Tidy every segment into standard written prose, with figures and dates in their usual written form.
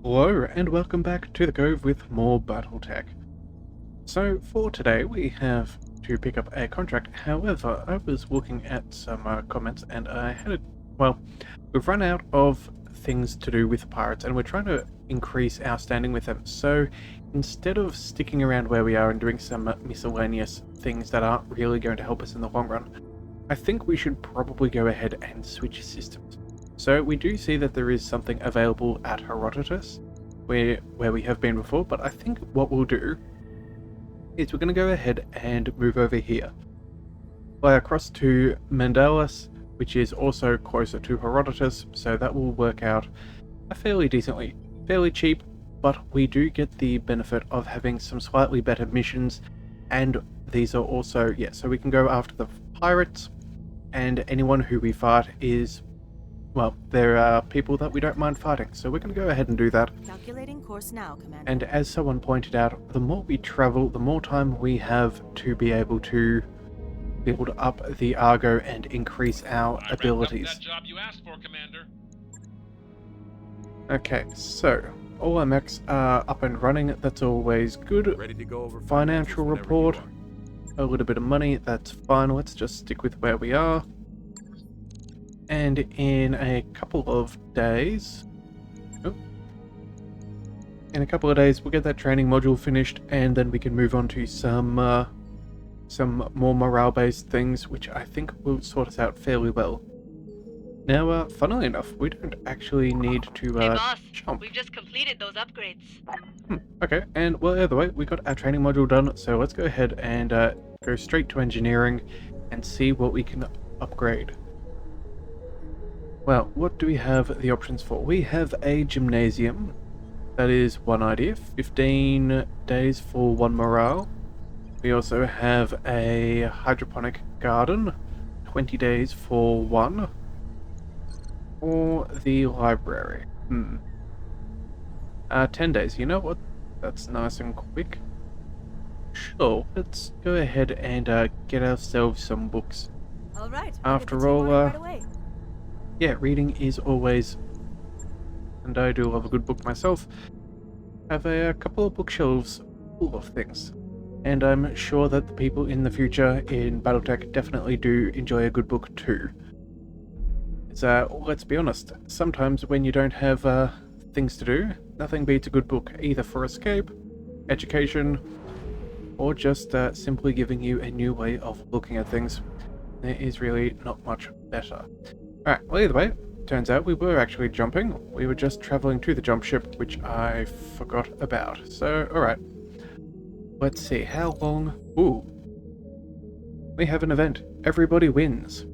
Hello and welcome back to the Cove with more Battletech. So for today we have to pick up a contract. However, I was looking at some comments and I had we've run out of things to do with pirates and we're trying to increase our standing with them. So instead of sticking around where we are and doing some miscellaneous things that aren't really going to help us in the long run, I think we should probably go ahead and switch systems. So we do see that there is something available at Herodotus, where we have been before, but I think what we'll do is we're going to go ahead and move over here. Fly across to Mandalis, which is also closer to Herodotus, so that will work out fairly decently. Fairly cheap, but we do get the benefit of having some slightly better missions, and these are also, so we can go after the pirates, and anyone who we fight is, well, there are people that we don't mind fighting, so we're going to go ahead and do that. Calculating course now, Commander. And as someone pointed out, the more we travel, the more time we have to be able to build up the Argo and increase our abilities. That job you asked for, Commander. Okay, so all our mechs are up and running. That's always good. Ready to go over Financial report, a little bit of money, that's fine. Let's just stick with where we are. And in a couple of days, we'll get that training module finished, and then we can move on to some more morale-based things, which I think will sort us out fairly well. Now, funnily enough, we don't actually need to Hey boss, jump. we've just completed those upgrades. Okay, and well, either way, we got our training module done, so let's go ahead and go straight to engineering and see what we can upgrade. Well, what do we have the options for? We have a gymnasium. That is one idea. 15 days for one morale. We also have a hydroponic garden. 20 days for one. Or the library. 10 days. You know what? That's nice and quick. Sure, let's go ahead and get ourselves some books. All right. After all, right away. yeah, reading is always, and I do love a good book myself. Have a couple of bookshelves full of things, and I'm sure that the people in the future in Battletech definitely do enjoy a good book too. It's, let's be honest, sometimes when you don't have things to do, nothing beats a good book, either for escape, education, or just simply giving you a new way of looking at things. There is really not much better. Alright, well either way, turns out we were actually jumping. We were just traveling to the jump ship, which I forgot about. So, alright. Let's see, how long... Ooh. We have an event. Everybody wins.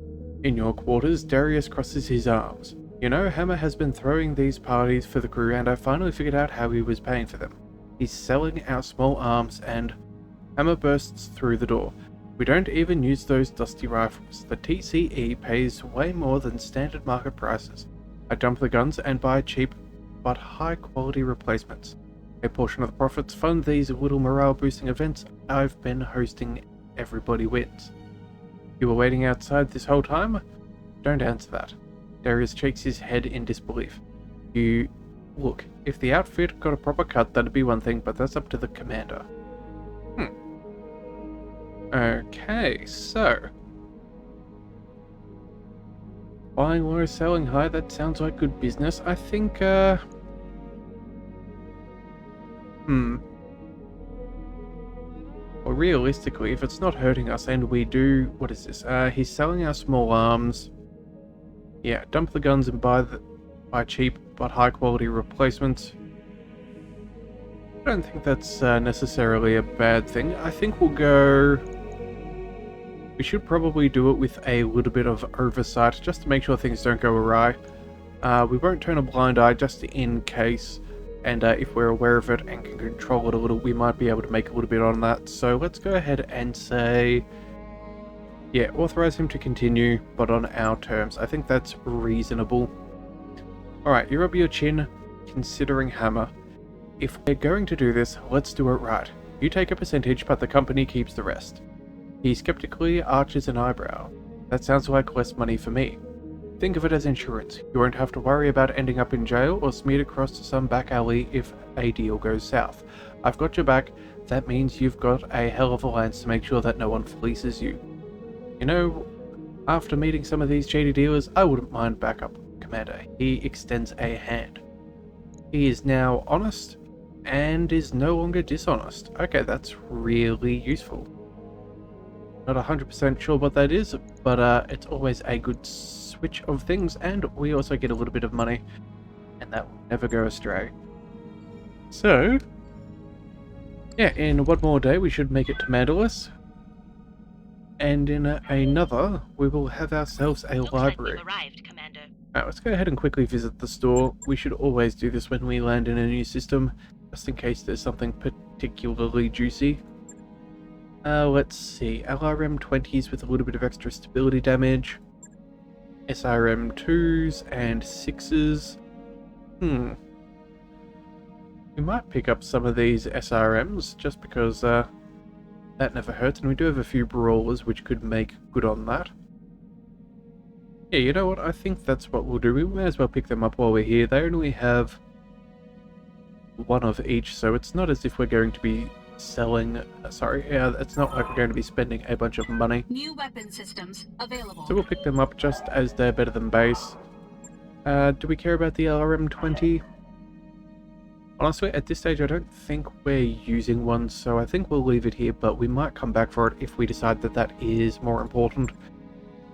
In your quarters, Darius crosses his arms. You know, Hammer has been throwing these parties for the crew, and I finally figured out how he was paying for them. He's selling our small arms, and Hammer bursts through the door. We don't even use those dusty rifles. The TCE pays way more than standard market prices. I dump the guns and buy cheap but high quality replacements. A portion of the profits fund these little morale boosting events I've been hosting. Everybody wins. You were waiting outside this whole time? Don't answer that. Darius shakes his head in disbelief. Look, if the outfit got a proper cut, that'd be one thing, but that's up to the commander. Okay, so buying low, selling high, that sounds like good business. I think, well, realistically, if it's not hurting us and we do, what is this? He's selling our small arms. Yeah, dump the guns and buy cheap but high quality replacements. I don't think that's necessarily a bad thing. I think we'll go... We should probably do it with a little bit of oversight, just to make sure things don't go awry. We won't turn a blind eye just in case, and if we're aware of it and can control it a little, we might be able to make a little bit on that. So let's go ahead and say, yeah, authorize him to continue, but on our terms. I think that's reasonable. Alright, you rub your chin, considering Hammer. If we're going to do this, let's do it right. You take a percentage, but the company keeps the rest. He skeptically arches an eyebrow. That sounds like less money for me. Think of it as insurance. You won't have to worry about ending up in jail or smeared across to some back alley if a deal goes south. I've got your back. That means you've got a hell of a lance to make sure that no one fleeces you. You know, after meeting some of these shady dealers, I wouldn't mind backup, Commander. He extends a hand. He is now honest and is no longer dishonest. Okay, that's really useful. Not 100% sure what that is, but it's always a good switch of things, and we also get a little bit of money, and that will never go astray. So, yeah, in one more day we should make it to Mandalus, and in another we will have ourselves a library. Like arrived, Commander. Alright, let's go ahead and quickly visit the store. We should always do this when we land in a new system, just in case there's something particularly juicy. Let's see, LRM-20s with a little bit of extra stability damage, SRM-2s and 6s. We might pick up some of these SRMs, just because that never hurts, and we do have a few brawlers which could make good on that. Yeah, you know what, I think that's what we'll do. We may as well pick them up while we're here. They only have one of each, so it's not as if we're going to be selling, it's not like we're going to be spending a bunch of money. New weapon systems available. So we'll pick them up just as they're better than base. Do we care about the LRM-20? Honestly, at this stage I don't think we're using one, so I think we'll leave it here, but we might come back for it if we decide that that is more important.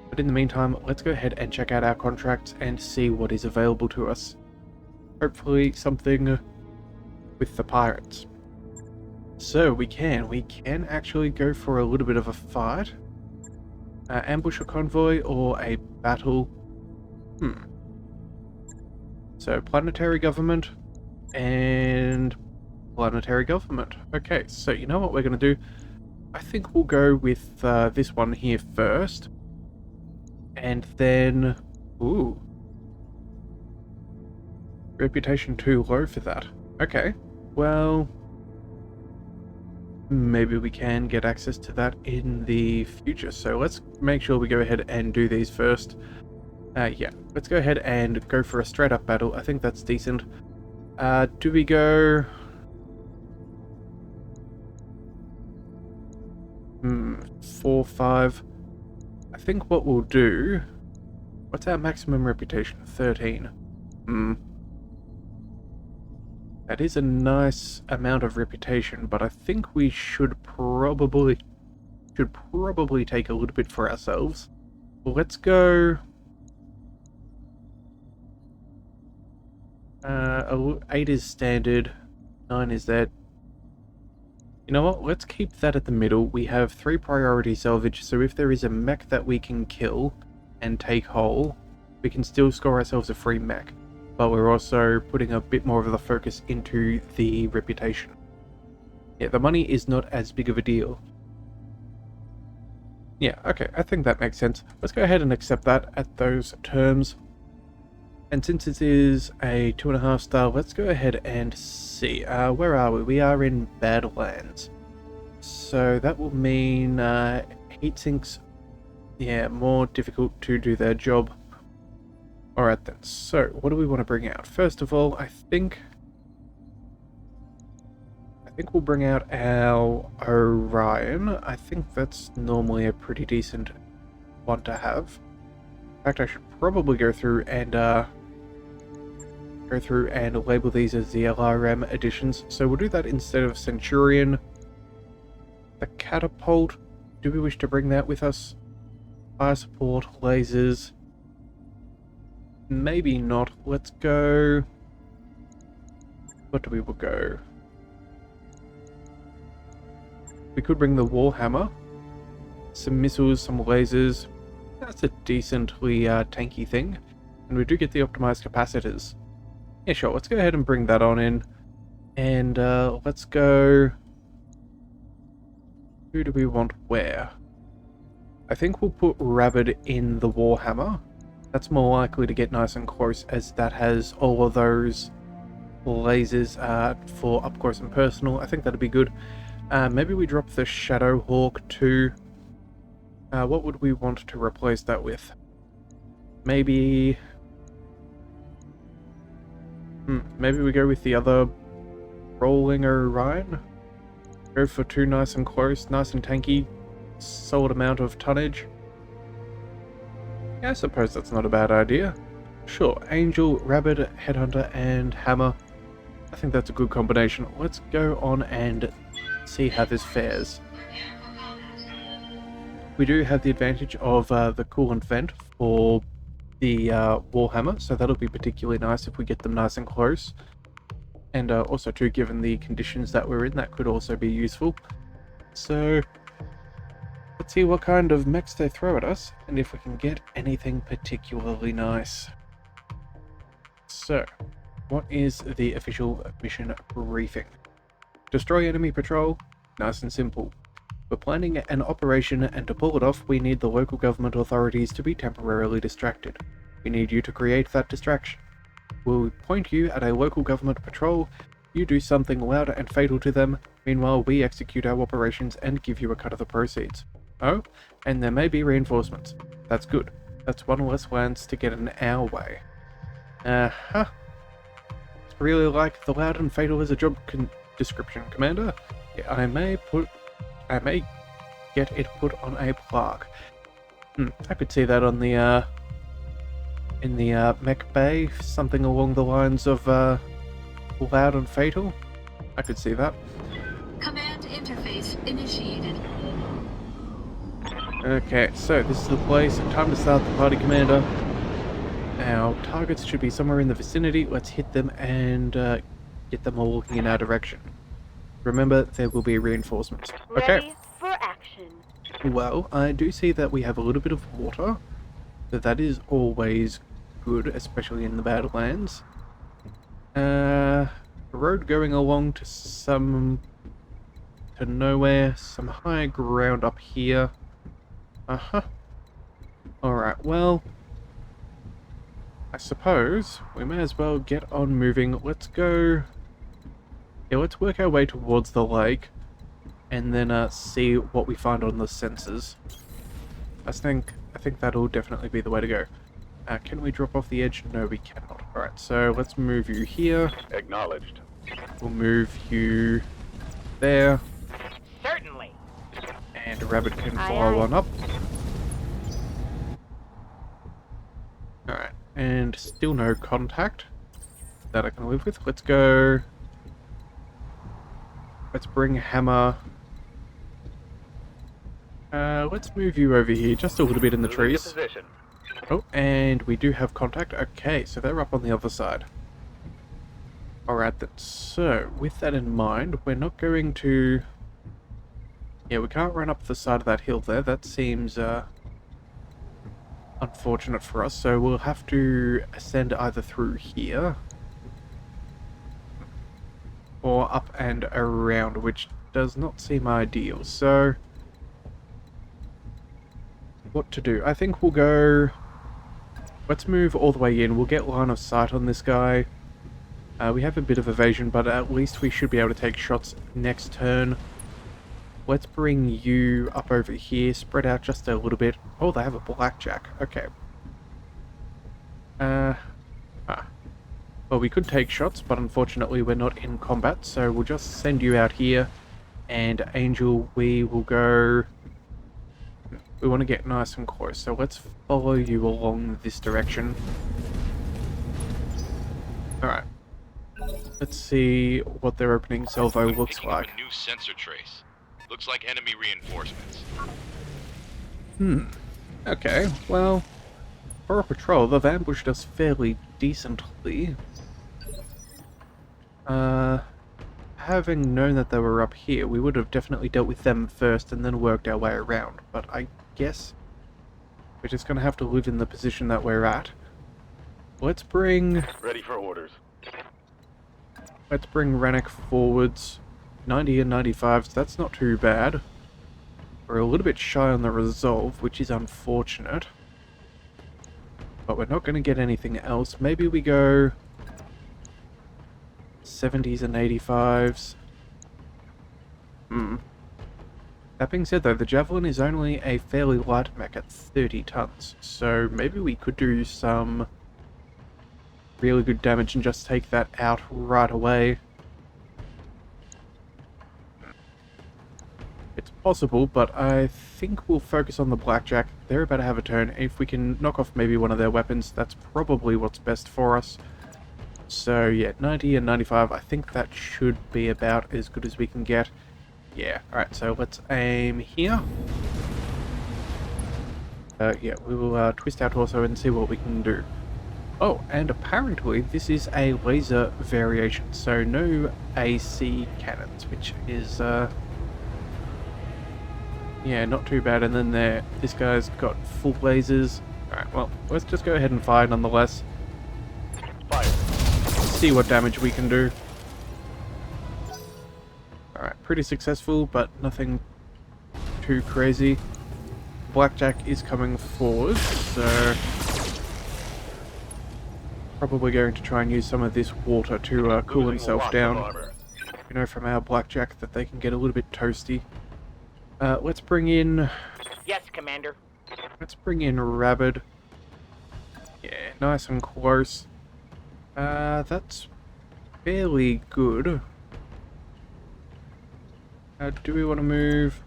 But in the meantime, let's go ahead and check out our contracts and see what is available to us. Hopefully something with the pirates. So we can actually go for a little bit of a fight. Ambush a convoy or a battle. So planetary government and planetary government. Okay, so you know what we're going to do? I think we'll go with this one here first. And then... Ooh. Reputation too low for that. Okay, well... maybe we can get access to that in the future. So let's make sure we go ahead and do these first. Yeah, let's go ahead and go for a straight up battle. I think that's decent. Do we go... 4, 5. I think what we'll do... What's our maximum reputation? 13. That is a nice amount of reputation, but I think we should probably take a little bit for ourselves. Well, let's go... 8 is standard, 9 is that. You know what, let's keep that at the middle. We have 3 priority salvage, so if there is a mech that we can kill and take whole, we can still score ourselves a free mech. But we're also putting a bit more of the focus into the reputation. Yeah, the money is not as big of a deal. Yeah, okay, I think that makes sense. Let's go ahead and accept that at those terms. And since it is a 2.5 star, let's go ahead and see. Where are we? We are in Badlands. So that will mean heat sinks, yeah, more difficult to do their job. Alright then, so what do we want to bring out? First of all, I think we'll bring out our Orion. I think that's normally a pretty decent one to have. In fact, I should probably go through and label these as the LRM editions. So we'll do that instead of Centurion. The catapult, do we wish to bring that with us? Fire support, lasers. Maybe not. Let's go... What do we will go? We could bring the Warhammer. Some missiles, some lasers. That's a decently tanky thing. And we do get the optimized capacitors. Yeah, sure. Let's go ahead and bring that on in. And let's go... Who do we want where? I think we'll put Rabid in the Warhammer. That's more likely to get nice and close, as that has all of those lasers for up close and personal. I think that'd be good. Maybe we drop the Shadow Hawk too. What would we want to replace that with? maybe... maybe we go with the other rolling Orion? Go for two nice and close, nice and tanky, solid amount of tonnage. Yeah, I suppose that's not a bad idea. Sure, Angel, Rabbit, Headhunter, and Hammer. I think that's a good combination. Let's go on and see how this fares. We do have the advantage of the coolant vent for the Warhammer, so that'll be particularly nice if we get them nice and close. And also too, given the conditions that we're in, that could also be useful. So let's see what kind of mechs they throw at us, and if we can get anything particularly nice. So, what is the official mission briefing? Destroy enemy patrol? Nice and simple. We're planning an operation, and to pull it off, we need the local government authorities to be temporarily distracted. We need you to create that distraction. We'll point you at a local government patrol, you do something loud and fatal to them, meanwhile we execute our operations and give you a cut of the proceeds. Oh, and there may be reinforcements. That's good. That's one less lance to get in our way. It's really like the loud and fatal as a job description, Commander. Yeah, I may get it put on a plaque. I could see that on the in the mech bay, something along the lines of loud and fatal. I could see that. Command interface initiated. Okay, so this is the place. Time to start the party, Commander. Our targets should be somewhere in the vicinity. Let's hit them and get them all looking in our direction. Remember, there will be reinforcements. Okay. Ready for action. Well, I do see that we have a little bit of water. So that is always good, especially in the Badlands. A road going along to nowhere. Some high ground up here. Alright, well, I suppose we may as well get on moving. Let's go... Yeah, let's work our way towards the lake, and then see what we find on the sensors. I think that'll definitely be the way to go. Can we drop off the edge? No, we cannot. Alright, so let's move you here. Acknowledged. We'll move you there. Certainly. And Rabbit can Aye, follow aye. on up. Alright, and still no contact. That I can live with. Let's go... Let's bring Hammer. Let's move you over here just a little bit in the Moving to trees. position. Oh, and we do have contact. Okay, so they're up on the other side. Alright then, so with that in mind, we're not going to... Yeah, we can't run up the side of that hill there. That seems unfortunate for us, so we'll have to ascend either through here or up and around, which does not seem ideal. So what to do? I think we'll go... Let's move all the way in. We'll get line of sight on this guy. We have a bit of evasion, but at least we should be able to take shots next turn. Let's bring you up over here, spread out just a little bit. Oh, they have a blackjack. Okay. Well, we could take shots, but unfortunately we're not in combat, so we'll just send you out here. And Angel, we will go... We want to get nice and close, so let's follow you along this direction. Alright. Let's see what their opening salvo looks Picking up like. a new sensor trace. Looks like enemy reinforcements. Okay, well, for a patrol, they've ambushed us fairly decently. Having known that they were up here, we would have definitely dealt with them first and then worked our way around. But I guess we're just going to have to live in the position that we're at. Let's bring Ready for orders. Rennick forwards. 90 and 95s, that's not too bad. We're a little bit shy on the resolve, which is unfortunate. But we're not going to get anything else. Maybe we go 70s and 85s. That being said though, the Javelin is only a fairly light mech at 30 tons, so maybe we could do some really good damage and just take that out right away. It's possible, but I think we'll focus on the Blackjack. They're about to have a turn. If we can knock off maybe one of their weapons, that's probably what's best for us. So yeah, 90 and 95, I think that should be about as good as we can get. Yeah, alright, so let's aim here. Yeah, we will twist our torso and see what we can do. Oh, and apparently this is a laser variation, so no AC cannons, which is, yeah, not too bad. And then this guy's got full lasers. Alright, well, let's just go ahead and fire nonetheless. Fire. See what damage we can do. Alright, pretty successful, but nothing too crazy. Blackjack is coming forward, so probably going to try and use some of this water to cool himself down. You know from our Blackjack that they can get a little bit toasty. Let's bring in... Yes, Commander. Let's bring in Rabid. Yeah, nice and close. That's fairly good. Do we want to move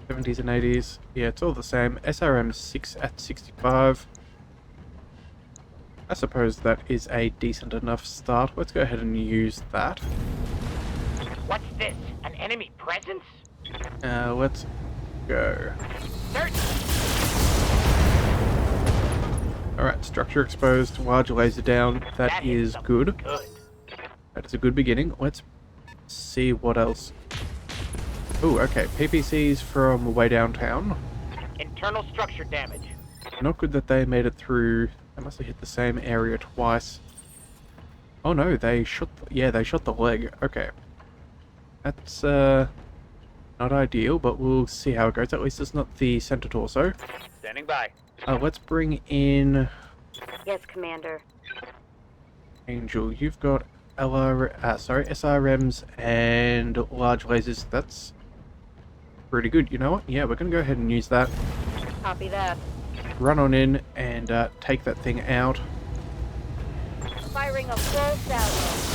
70s and 80s? Yeah, it's all the same. SRM 6 at 65. I suppose that is a decent enough start. Let's go ahead and use that. What's this? An enemy presence? Let's go. Certain. Alright, structure exposed, large laser down. That is good. That is a good beginning. Let's see what else. Oh, okay. PPCs from way downtown. Internal structure damage. Not good that they made it through. They must have hit the same area twice. Oh no, they shot... Yeah, they shot the leg. Okay. That's, not ideal, but we'll see how it goes. At least it's not the center torso. Standing by. Let's bring in... Yes, Commander. Angel. You've got SRMs and large lasers. That's pretty good. You know what? Yeah, we're going to go ahead and use that. Copy that. Run on in and take that thing out. Firing a full salvo.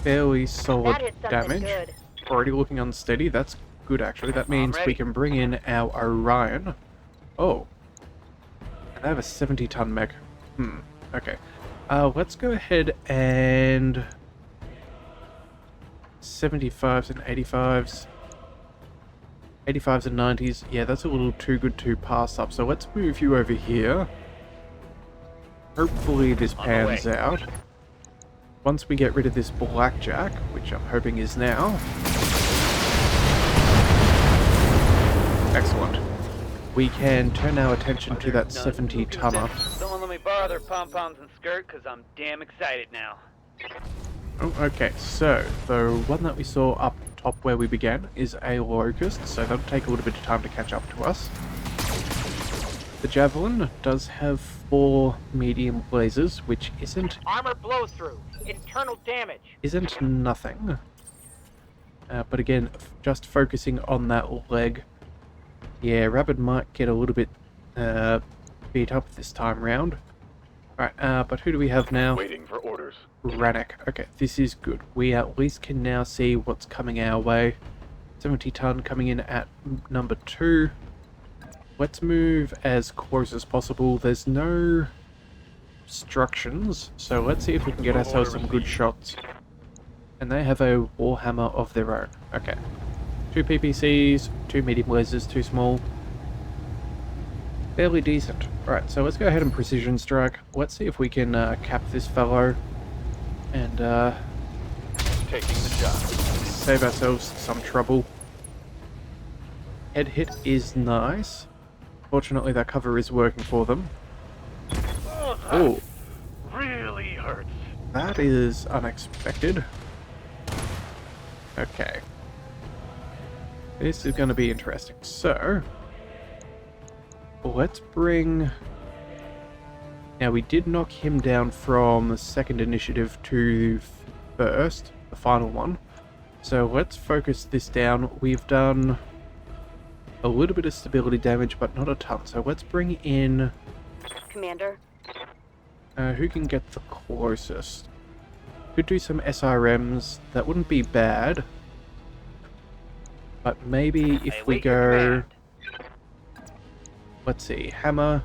Fairly solid That is something damage. good. Already looking unsteady. That's good, actually. That means we can bring in our Orion. Oh. And they have a 70-ton mech. Okay. Let's go ahead and... 75s and 85s. 85s and 90s. Yeah, that's a little too good to pass up. So let's move you over here. Hopefully this pans out. Once we get rid of this Blackjack, which I'm hoping is now. Excellent. We can turn our attention to that 70-tonner. Someone let me borrow their pom-poms and skirt, because I'm damn excited now. Oh, okay, so the one that we saw up top where we began is a Locust, so that'll take a little bit of time to catch up to us. The Javelin does have 4 medium lasers, which isn't Armor blow through. Internal damage. nothing. But again, just focusing on that leg. Yeah, Rabid might get a little bit beat up this time round. Right, but who do we have now? Waiting for orders. Rannoch. Okay, this is good. We at least can now see what's coming our way. 70-ton coming in at number 2. Let's move as close as possible. There's no obstructions, so let's see if we can get ourselves some good shots. And they have a Warhammer of their own. Okay. 2 PPCs, 2 medium lasers, 2 small. Fairly decent. Right, so let's go ahead and precision strike. Let's see if we can cap this fellow and Taking the shot. save ourselves some trouble. Head hit is nice. Fortunately, that cover is working for them. Oh, Really hurts. that is unexpected. Okay. This is going to be interesting. So, let's bring... Now, we did knock him down from second initiative to first. the final one. So let's focus this down. We've done a little bit of stability damage, but not a ton. So let's bring in... Commander. who can get the closest? Could do some SRMs. That wouldn't be bad. But maybe if we go... Let's see. Hammer.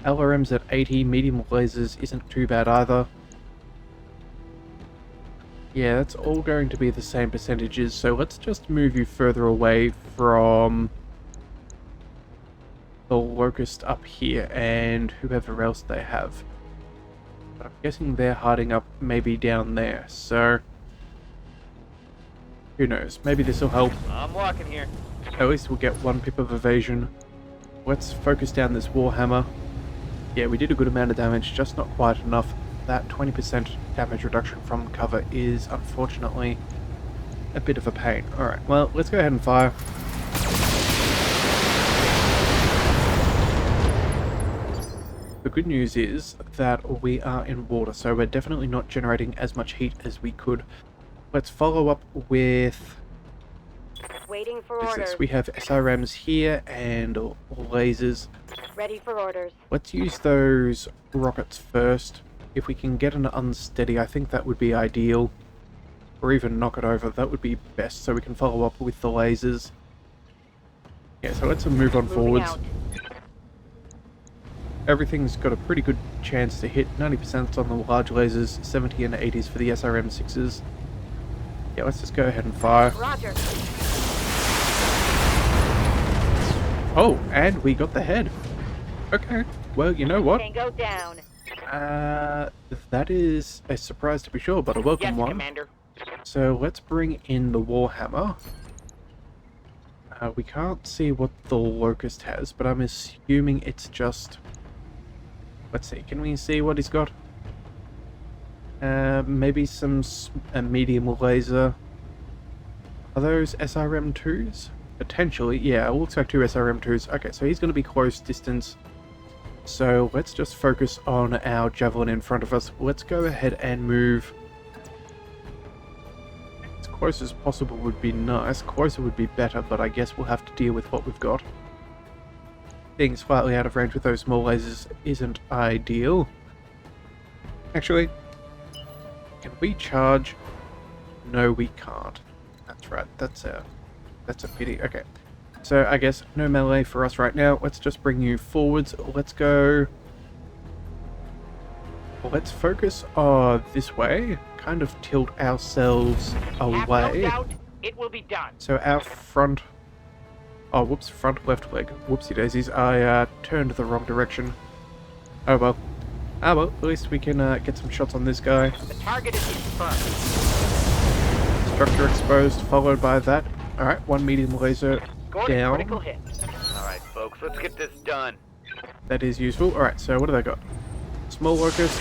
LRMs at 80. Medium lasers isn't too bad either. Yeah, that's all going to be the same percentages. So let's just move you further away from the Locust up here and whoever else they have. But I'm guessing they're hiding up maybe down there, so who knows, maybe this will help. I'm walking here. At least we'll get one pip of evasion. Let's focus down this Warhammer. Yeah, we did a good amount of damage, just not quite enough. That 20% damage reduction from cover is unfortunately a bit of a pain. Alright, well, let's go ahead and fire. The good news is that we are in water, so we're definitely not generating as much heat as we could. Let's follow up with... Waiting for what is orders. this? We have SRMs here and lasers. Ready for orders. Let's use those rockets first. If we can get an unsteady, I think that would be ideal. Or even knock it over, that would be best, so we can follow up with the lasers. Yeah, so let's move on forwards. Out. Everything's got a pretty good chance to hit. 90% on the large lasers, 70 and 80s for the SRM-6s. Yeah, let's just go ahead and fire. Roger. Oh, and we got the head. Okay, well, you know what? Tango down. That is a surprise to be sure, but a welcome Yes, one. Commander. So let's bring in the Warhammer. We can't see what the Locust has, but I'm assuming it's just... Let's see, can we see what he's got? Maybe some medium laser. Are those SRM-2s? Potentially, yeah, it looks like 2 SRM-2s. Okay, so he's going to be close distance. So let's just focus on our Javelin in front of us. Let's go ahead and move as close as possible would be nice. Closer would be better, but I guess we'll have to deal with what we've got. Being slightly out of range with those small lasers isn't ideal. Actually, can we charge? No, we can't. That's right, that's a pity. Okay. So I guess no melee for us right now. Let's just bring you forwards. Let's go... Let's focus this way. Kind of tilt ourselves Have no away. doubt it will be done. So our front... Oh, whoops, front left leg. Whoopsie daisies. I turned the wrong direction. Oh well. Ah well, at least we can get some shots on this guy. The target is confirmed. Structure exposed, followed by that. Alright, one medium laser Scored a down. critical hit. Alright, folks, let's get this done. That is useful. Alright, so what do they got? Small locust.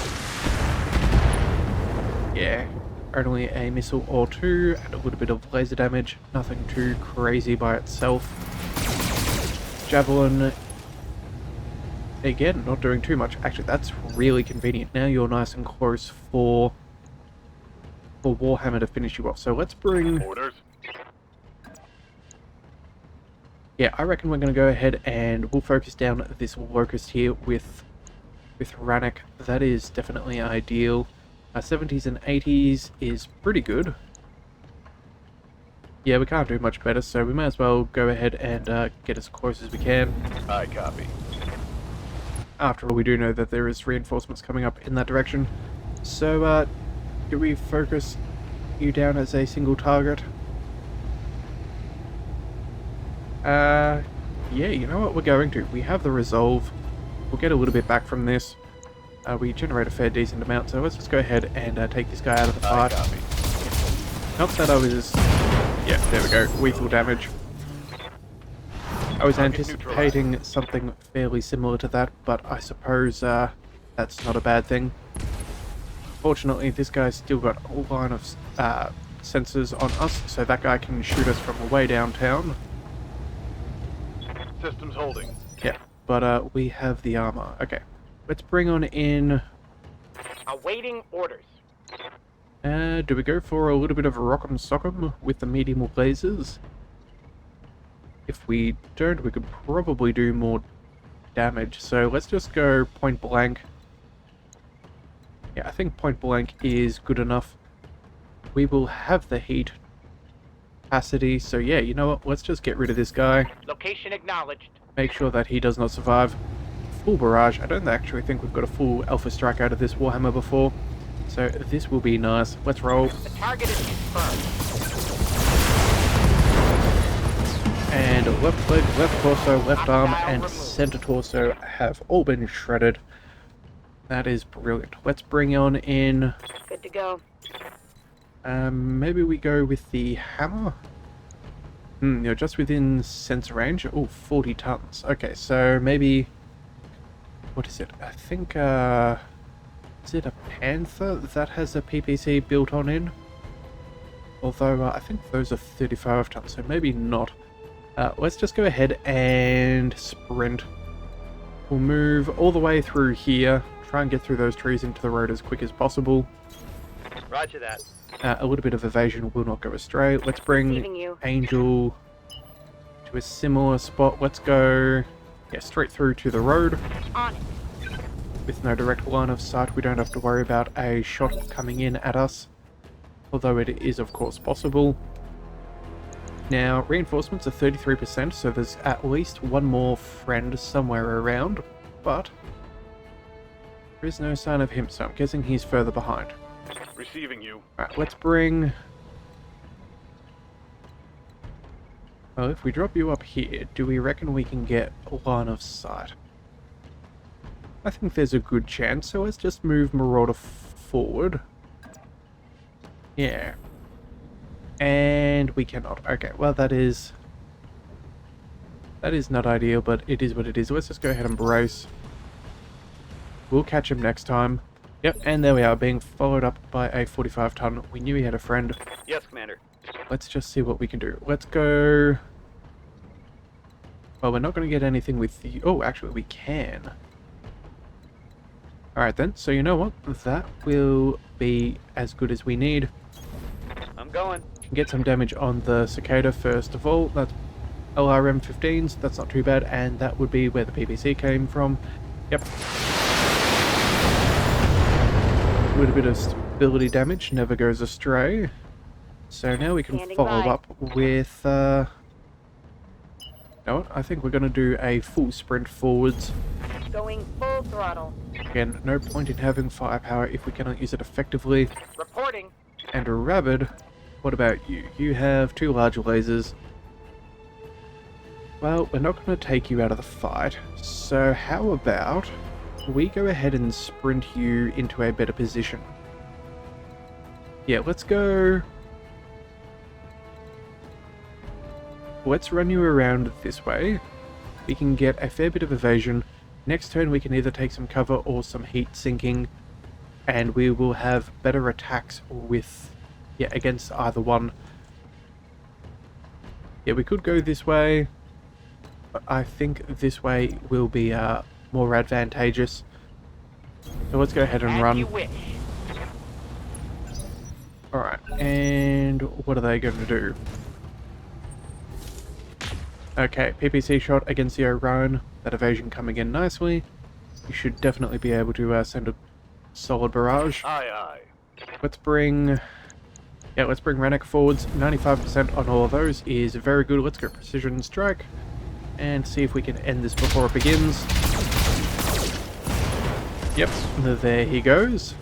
Yeah, only a missile or two, and a little bit of laser damage. Nothing too crazy by itself. Javelin, again, not doing too much. Actually, that's really convenient. Now you're nice and close for Warhammer to finish you off. So let's bring... Orders. Yeah, I reckon we're going to go ahead and we'll focus down this Locust here with Rannoch. That is definitely ideal. 70s and 80s is pretty good. Yeah, we can't do much better, so we may as well go ahead and get as close as we can. I copy. After all, we do know that there is reinforcements coming up in that direction. So, do we focus you down as a single target? Yeah, you know what, we're going to. We have the resolve. We'll get a little bit back from this. We generate a fair decent amount, so let's just go ahead and take this guy out of the I fight. copy. Not that I was... Yeah, there we go. Lethal damage. I was anticipating something fairly similar to that, but I suppose that's not a bad thing. Fortunately, this guy's still got a line of sensors on us, so that guy can shoot us from way downtown. Systems holding. Yeah, but we have the armor. Okay, let's bring on in... Awaiting orders. Do we go for a little bit of a rock'em sock'em with the medium lasers? If we don't, we could probably do more damage. So let's just go point blank. Yeah, I think point blank is good enough. We will have the heat capacity. So yeah, you know what? Let's just get rid of this guy. Location acknowledged. Make sure that he does not survive. Full barrage. I don't actually think we've got a full alpha strike out of this Warhammer before. So this will be nice. Let's roll. The target is confirmed. And left leg, left torso, left arm, Hostile and removed. center torso have all been shredded. That is brilliant. Let's bring on in... Good to go. maybe we go with the hammer? You're just within sensor range. Oh, 40 tons. Okay, so maybe... What is it? I think, is it a Panther that has a PPC built on in? Although, I think those are 35 tons, so maybe not. Let's just go ahead and sprint. We'll move all the way through here. Try and get through those trees into the road as quick as possible. Roger that. A little bit of evasion will not go astray. Let's bring Receiving you. Angel to a similar spot. Let's go straight through to the road. On it. With no direct line of sight, we don't have to worry about a shot coming in at us. Although it is, of course, possible. Now, reinforcements are 33%, so there's at least one more friend somewhere around. But there is no sign of him, so I'm guessing he's further behind. Receiving you. Alright, let's bring... Well, if we drop you up here, do we reckon we can get a line of sight? I think there's a good chance, so let's just move Marauder forward. Yeah. And we cannot. Okay, well that is not ideal, but it is what it is. Let's just go ahead and brace. We'll catch him next time. Yep, and there we are, being followed up by a 45 ton. We knew he had a friend. Yes, Commander. Let's just see what we can do. Let's go... Well, we're not going to get anything with the... Oh, actually, we can. Alright then, so you know what? That will be as good as we need. I'm going. Can get some damage on the Cicada first of all. That's LRM-15s. That's not too bad, and that would be where the PPC came from. Yep. A little bit of stability damage never goes astray. So now we can Standing follow by. up with... You know what? I think we're going to do a full sprint forwards. Going full throttle. Again, no point in having firepower if we cannot use it effectively. Reporting. And a Rabid, what about you? You have 2 large lasers. Well, we're not going to take you out of the fight, so how about we go ahead and sprint you into a better position? Yeah, let's go... Let's run you around this way. We can get a fair bit of evasion. Next turn we can either take some cover or some heat sinking, and we will have better attacks with, against either one. Yeah, we could go this way, but I think this way will be more advantageous. So let's go ahead and As run. you wish. Alright, and what are they going to do? Okay, PPC shot against the Orion. That evasion coming in nicely. You should definitely be able to send a solid barrage. Aye, aye. Let's bring Rennek forwards. 95% on all of those is very good. Let's go precision strike and see if we can end this before it begins. Yep, there he goes.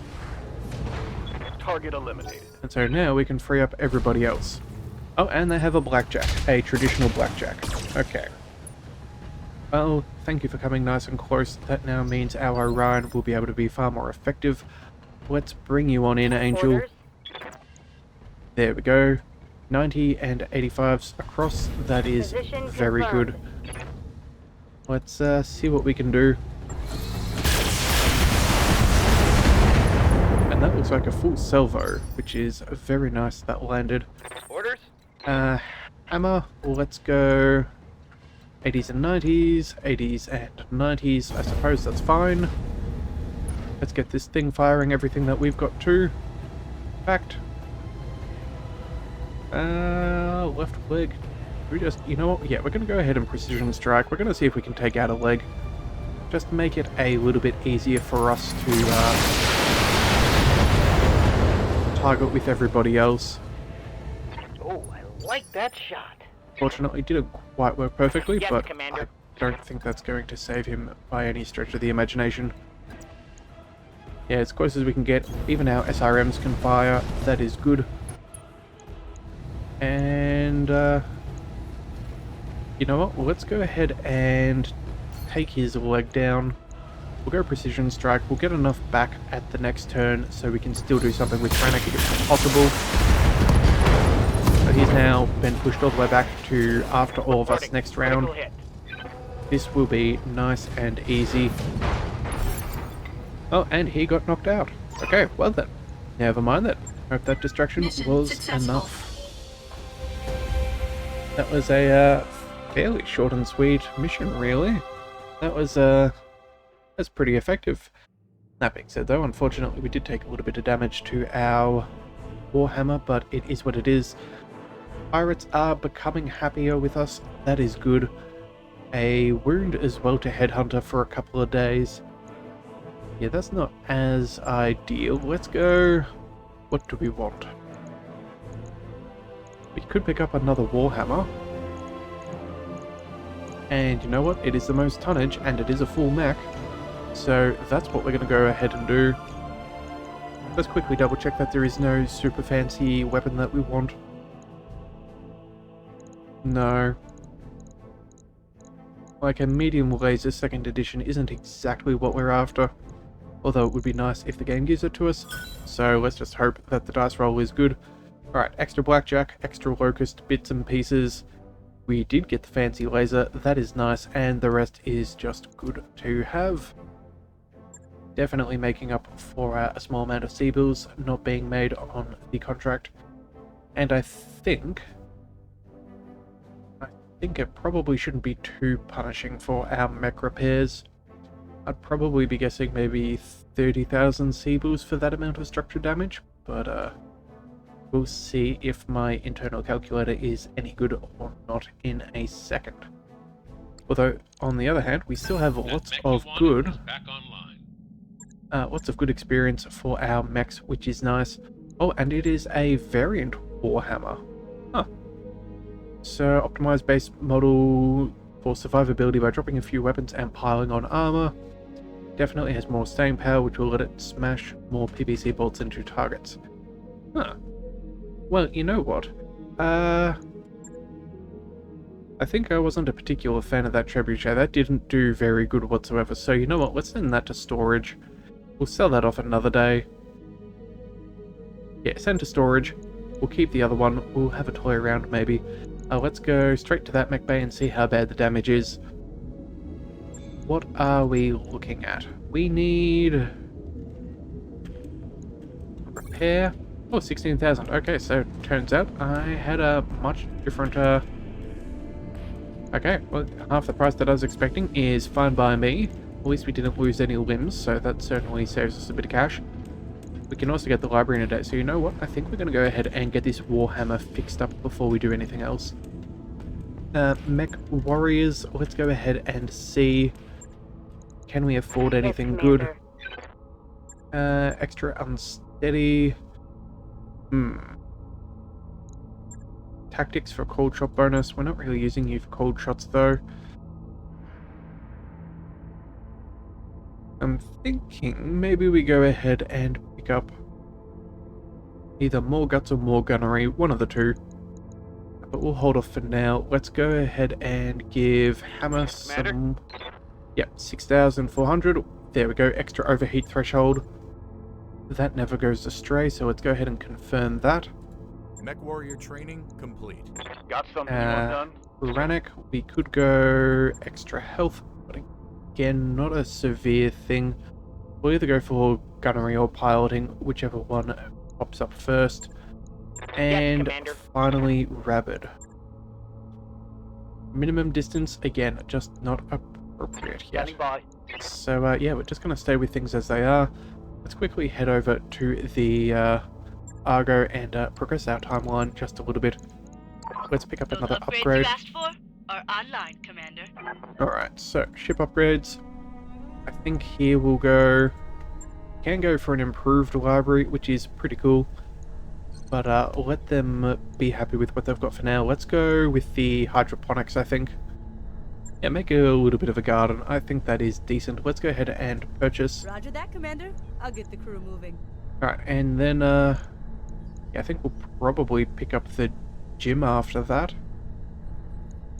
Target eliminated. And so now we can free up everybody else. Oh, and they have a blackjack, a traditional blackjack. Okay. Well, thank you for coming nice and close. That now means our Orion will be able to be far more effective. Let's bring you on in, Angel. Orders. There we go. 90 and 85s across. That is Position very good. confirmed. Let's see what we can do. And that looks like a full salvo, which is very nice that landed. Orders? Hammer, let's go 80s and 90s, 80s and 90s, I suppose that's fine. Let's get this thing firing everything that we've got too. Fact. Left leg. We just, you know what? Yeah, we're going to go ahead and precision strike. We're going to see if we can take out a leg. Just make it a little bit easier for us to target with everybody else. Oh, I like that shot. Fortunately, didn't quite work perfectly, Yes, but Commander. I don't think that's going to save him by any stretch of the imagination. Yeah, as close as we can get. Even our SRMs can fire. That is good. And, you know what? Well, let's go ahead and take his leg down. We'll go precision strike. We'll get enough back at the next turn so we can still do something with Rennick if possible. But he's now been pushed all the way back to after all of us next round. This will be nice and easy. Oh, and he got knocked out. Okay, well then. Never mind that. Hope that distraction Mission was successful. enough. That was a fairly short and sweet mission, really. That was that's pretty effective. That being said, though, unfortunately we did take a little bit of damage to our Warhammer, but it is what it is. Pirates are becoming happier with us. That is good. A wound as well to Headhunter for a couple of days. Yeah, that's not as ideal. Let's go... What do we want? We could pick up another Warhammer. And you know what? It is the most tonnage, and it is a full mech. So that's what we're going to go ahead and do. Let's quickly double check that there is no super fancy weapon that we want. No. Like a medium laser 2nd edition isn't exactly what we're after. Although it would be nice if the game gives it to us. So let's just hope that the dice roll is good. Alright, extra blackjack, extra locust, bits and pieces. We did get the fancy laser, that is nice, and the rest is just good to have. Definitely making up for a small amount of sea bills not being made on the contract. And I think it probably shouldn't be too punishing for our mech repairs. I'd probably be guessing maybe 30,000 sea bills for that amount of structure damage, but we'll see if my internal calculator is any good or not in a second. Although, on the other hand, we still have lots of good experience for our mechs, which is nice. Oh, and it is a variant Warhammer. Huh. So, optimized base model for survivability by dropping a few weapons and piling on armor. Definitely has more staying power, which will let it smash more PVC bolts into targets. Huh. Well, you know what? I think I wasn't a particular fan of that trebuchet. That didn't do very good whatsoever. So you know what? Let's send that to storage. We'll sell that off another day. Yeah, send to storage. We'll keep the other one. We'll have a toy around maybe. Let's go straight to that mech bay and see how bad the damage is. What are we looking at? We need... repair. Oh, 16,000. Okay, so turns out I had a much different... Okay, well, half the price that I was expecting is fine by me. At least we didn't lose any limbs, so that certainly saves us a bit of cash. We can also get the library in a day, so you know what? I think we're going to go ahead and get this Warhammer fixed up before we do anything else. MechWarriors, let's go ahead and see... Can we afford anything good? Extra unsteady... Tactics for cold shot bonus. We're not really using you for cold shots though. I'm thinking maybe we go ahead and pick up either more guts or more gunnery, one of the two. But we'll hold off for now. Let's go ahead and give Hammer some... Yep, 6,400. There we go, extra overheat threshold. That never goes astray, so let's go ahead and confirm that. MechWarrior training complete. Got something you want done? Rannick, we could go extra health, but again, not a severe thing. We'll either go for gunnery or piloting, whichever one pops up first. And Commander. finally, Rabid. Minimum distance, again, just not appropriate yet. Standing by. So yeah, we're just going to stay with things as they are. Let's quickly head over to the Argo and progress our timeline just a little bit. Let's pick up Those another upgrades upgrade. you asked for are online, Commander. Alright, so ship upgrades. I think here we'll go... Can go for an improved library, which is pretty cool. But let them be happy with what they've got for now. Let's go with the hydroponics, I think. Yeah, make a little bit of a garden. I think that is decent. Let's go ahead and purchase. Roger that, Commander. I'll get the crew moving. Alright, and then yeah, I think we'll probably pick up the gym after that.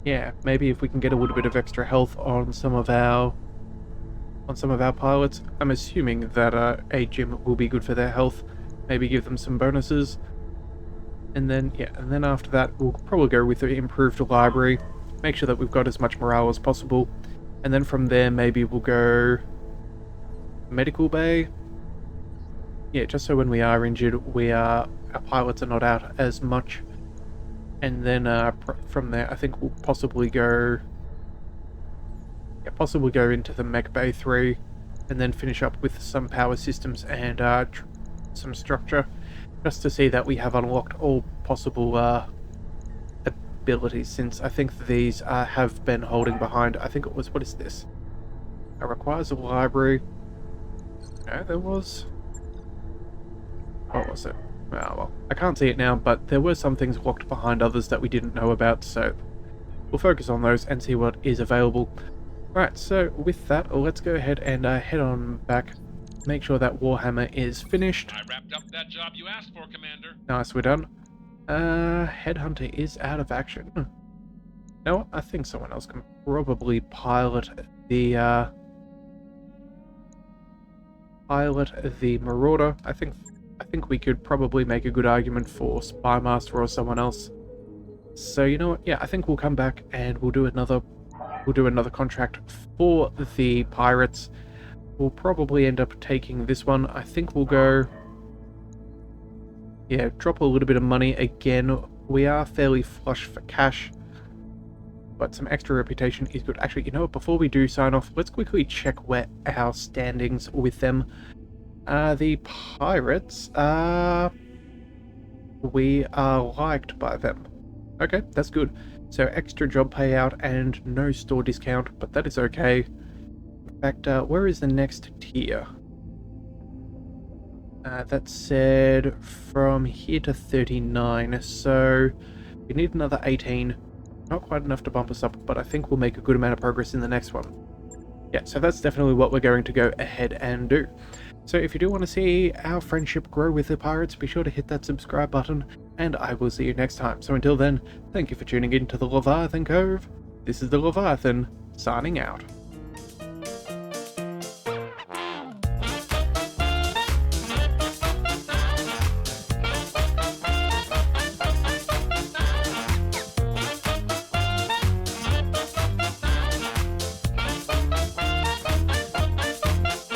Yeah, maybe if we can get a little bit of extra health on some of our pilots. I'm assuming that a gym will be good for their health. Maybe give them some bonuses. And then, yeah, and then after that, we'll probably go with the improved library. Make sure that we've got as much morale as possible. And then from there, maybe we'll go medical bay. Yeah, just so when we are injured, our pilots are not out as much. And then from there, I think we'll possibly go into the Mech Bay 3, and then finish up with some power systems and some structure, just to see that we have unlocked all possible abilities, since I think these have been holding behind. I think it was, what is this? It requires a library. No, there was... What was it? Oh, well, I can't see it now, but there were some things locked behind others that we didn't know about, so we'll focus on those and see what is available. Right, so with that, let's go ahead and head on back, make sure that Warhammer is finished. I wrapped up that job you asked for, Commander. Nice, we're done. Headhunter is out of action. You know what? I think someone else can probably pilot the Marauder. I think we could probably make a good argument for Spymaster or someone else. So you know what? Yeah, I think we'll come back and we'll do another contract for the pirates. We'll probably end up taking this one. I think we'll go... Yeah, drop a little bit of money again. We are fairly flush for cash, but some extra reputation is good. Actually, you know what? Before we do sign off, let's quickly check where our standings with them. The pirates, we are liked by them. Okay, that's good. So extra job payout and no store discount, but that is okay. In fact, where is the next tier? That said from here to 39, so we need another 18. Not quite enough to bump us up, but I think we'll make a good amount of progress in the next one. Yeah, so that's definitely what we're going to go ahead and do. So if you do want to see our friendship grow with the pirates, be sure to hit that subscribe button, and I will see you next time. So until then, thank you for tuning in to the Leviathan Cove. This is the Leviathan, signing out.